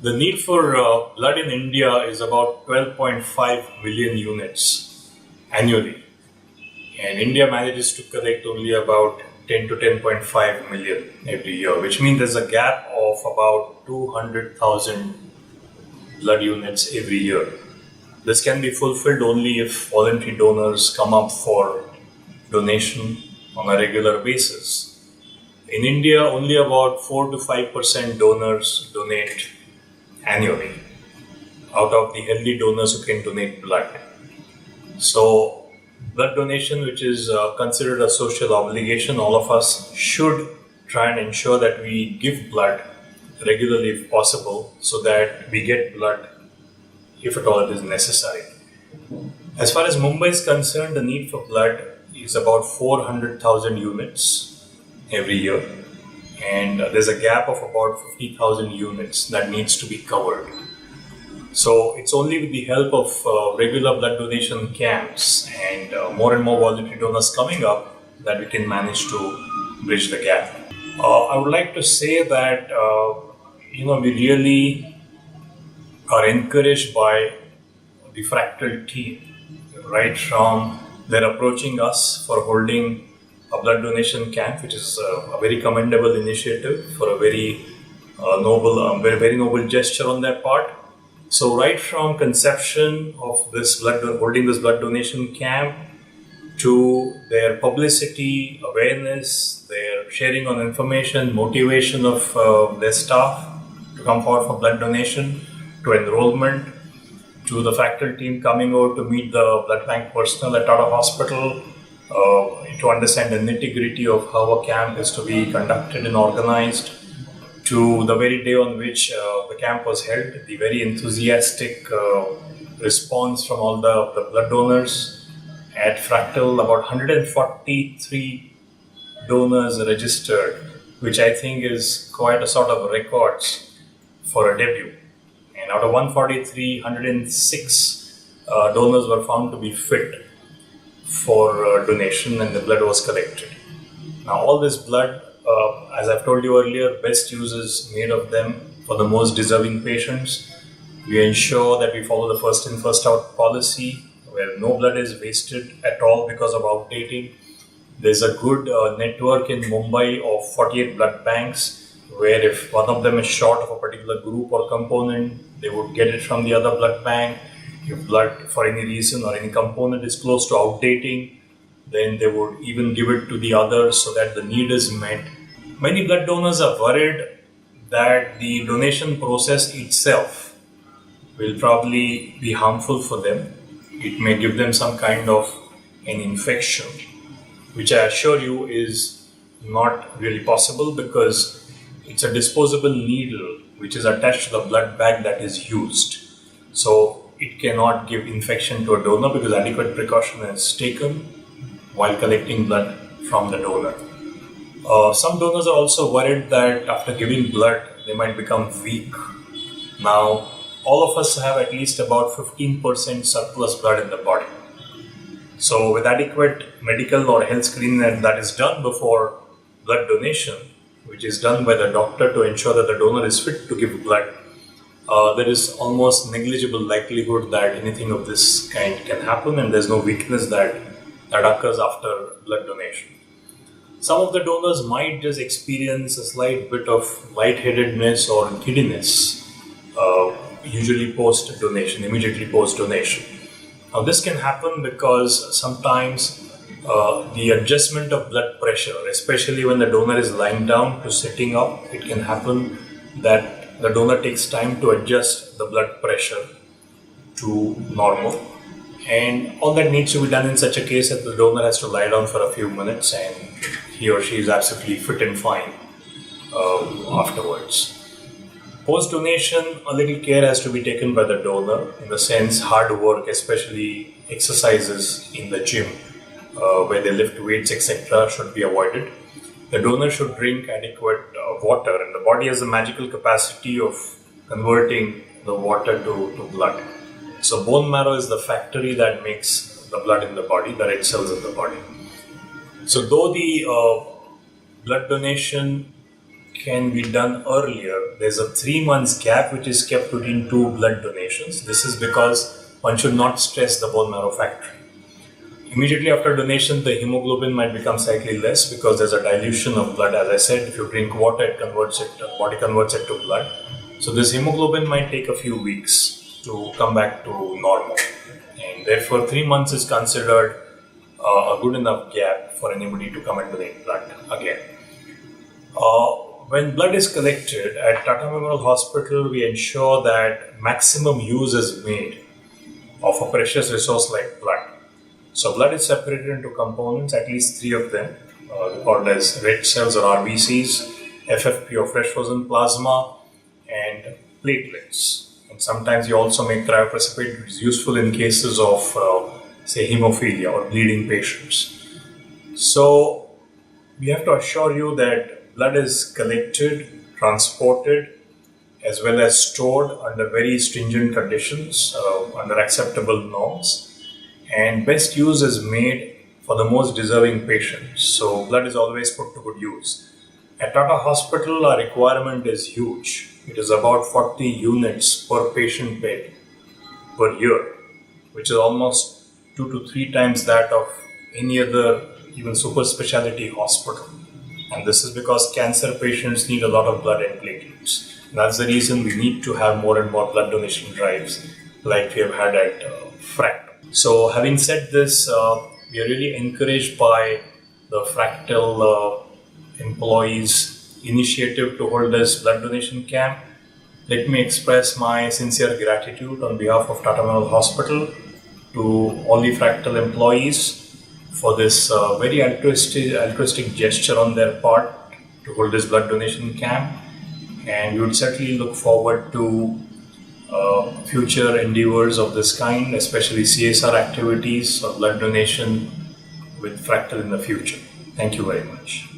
The need for blood in India is about 12.5 million units annually, and India manages to collect only about 10 to 10.5 million every year, which means there's a gap of about 200,000 blood units every year. This can be fulfilled only if voluntary donors come up for donation on a regular basis. In India, only about 4 to 5% donors donate annually out of the healthy donors who can donate blood. So, blood donation, which is considered a social obligation, all of us should try and ensure that we give blood regularly if possible, so that we get blood if at all it is necessary. As far as Mumbai is concerned, the need for blood is about 400,000 units every year, and there's a gap of about 50,000 units that needs to be covered. So it's only with the help of regular blood donation camps and more voluntary donors coming up that we can manage to bridge the gap. I would like to say that we really are encouraged by the Fractal team, right from they're approaching us for holding a blood donation camp, which is a very commendable initiative for a very very noble gesture on their part. So right from conception of this holding this blood donation camp to their publicity, awareness, their sharing on information, motivation of their staff to come forward for blood donation, to enrollment, to the Fractal team coming over to meet the blood bank personnel at Tata Hospital, to understand the nitty-gritty of how a camp is to be conducted and organized, to the very day on which the camp was held, the very enthusiastic response from all the blood donors at Fractal. About 143 donors registered, which I think is quite a sort of records for a debut. And out of 143, 106 donors were found to be fit for donation, and the blood was collected. Now all this blood, as I've told you earlier, best use is made of them for the most deserving patients. We ensure that we follow the first in, first out policy, where no blood is wasted at all because of outdating. There's a good network in Mumbai of 48 blood banks, where if one of them is short of a particular group or component, they would get it from the other blood bank. If blood for any reason or any component is close to outdating, then they would even give it to the others so that the need is met. Many blood donors are worried that the donation process itself will probably be harmful for them. It may give them some kind of an infection, which I assure you is not really possible, because it's a disposable needle which is attached to the blood bag that is used. So it cannot give infection to a donor because adequate precaution is taken while collecting blood from the donor. Some donors are also worried that after giving blood, they might become weak. Now, all of us have at least about 15% surplus blood in the body. So with adequate medical or health screening that is done before blood donation, which is done by the doctor to ensure that the donor is fit to give blood, there is almost negligible likelihood that anything of this kind can happen, and there's no weakness that occurs after blood donation. Some of the donors might just experience a slight bit of lightheadedness or giddiness, usually post-donation, immediately post-donation. Now this can happen because sometimes the adjustment of blood pressure, especially when the donor is lying down to sitting up, it can happen that the donor takes time to adjust the blood pressure to normal. And all that needs to be done in such a case that the donor has to lie down for a few minutes and he or she is absolutely fit and fine afterwards. Post-donation, a little care has to be taken by the donor, in the sense hard work, especially exercises in the gym where they lift weights, etc., should be avoided. The donor should drink adequate water, and the body has a magical capacity of converting the water to blood. So bone marrow is the factory that makes the blood in the body, the red cells in the body. So though the blood donation can be done earlier. There's a 3 months gap which is kept between two blood donations. This is because one should not stress the bone marrow factory. Immediately after donation, the hemoglobin might become slightly less because there's a dilution of blood. As I said, if you drink water, body converts it to blood. So this hemoglobin might take a few weeks to come back to normal. And therefore, 3 months is considered a good enough gap for anybody to come and donate blood again. When blood is collected at Tata Memorial Hospital, we ensure that maximum use is made of a precious resource like blood. So blood is separated into components, at least 3 of them, called as red cells or RBCs, FFP or fresh frozen plasma, and platelets. And sometimes you also make cryoprecipitate, which is useful in cases of, say, hemophilia or bleeding patients. So we have to assure you that blood is collected, transported, as well as stored under very stringent conditions, under acceptable norms. And best use is made for the most deserving patients. So blood is always put to good use. At Tata Hospital, our requirement is huge. It is about 40 units per patient bed per year, which is almost 2 to 3 times that of any other, even super specialty hospital. And this is because cancer patients need a lot of blood and platelets. And that's the reason we need to have more and more blood donation drives like we have had at Fractal. So having said this, we are really encouraged by the Fractal employees' initiative to hold this blood donation camp. Let me express my sincere gratitude on behalf of Tata Memorial Hospital to all the Fractal employees for this very altruistic gesture on their part to hold this blood donation camp. And we would certainly look forward to future endeavors of this kind, especially CSR activities or blood donation with Fractal in the future. Thank you very much.